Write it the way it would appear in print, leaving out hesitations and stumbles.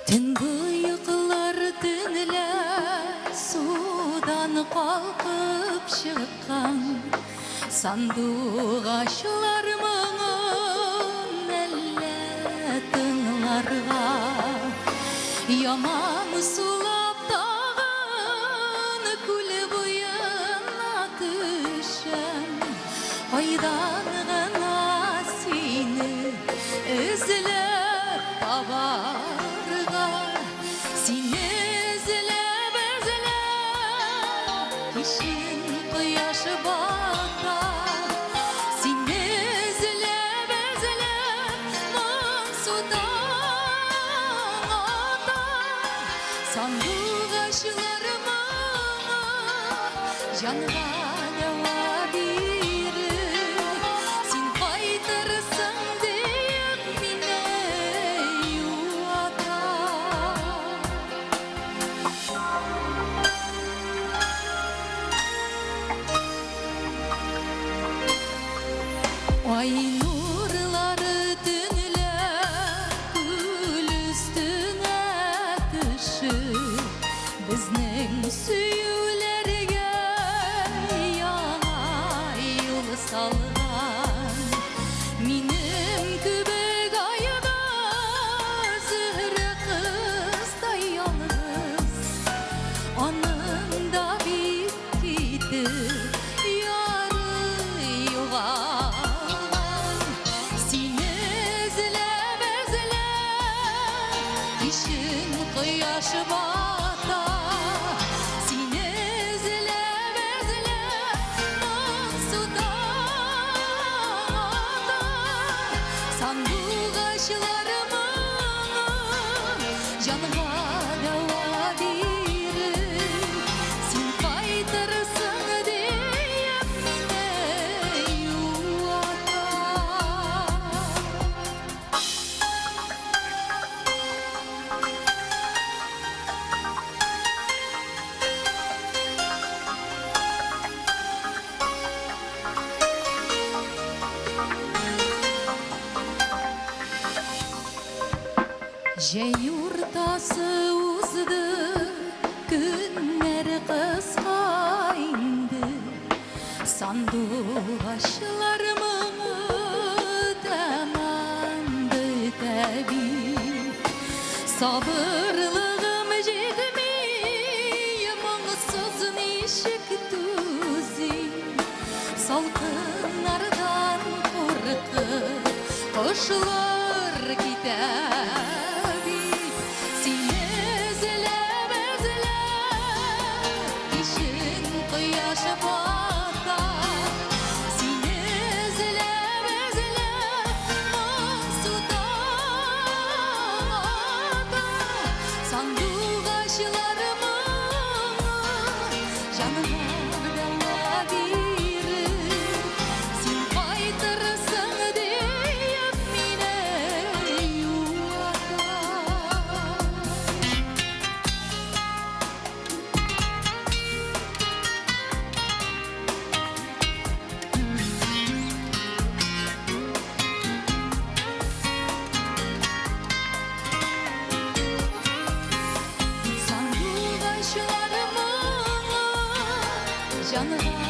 Түнгі ұйқылар түнілі судан қалқып шыққан сандуғашылар мұңын әлі тыңларға яман сулап тағын күл бойына түшін қайдан ғана сені үзіліп табар Құяшы бата, сен үзіліп, мұң судан ата. Сандуғашылар мұңы, жанға дауа беріп, сен қайтырсың деп мені юата. Ай нұрлары түнілі күл үстіне түшіп, біздің сүйеулерге яңа юл салған. Менің күбік айға зірі қыздай алғыз, оның да биткейді яры юға. Құяшы бата, сен үзіліп, мұң судан ата. Сандуғашылар мұңы, жанға дауа беріп, сен қайтырсың деп мені юата. Жай ортасы узды, күннер қысқа енді, сандуғашылар мұңы таманды тәбі. Сабырлығым жетмей, мұңсыз нешік түзейм, салқынардан қорқып, құшылар кетер. Canım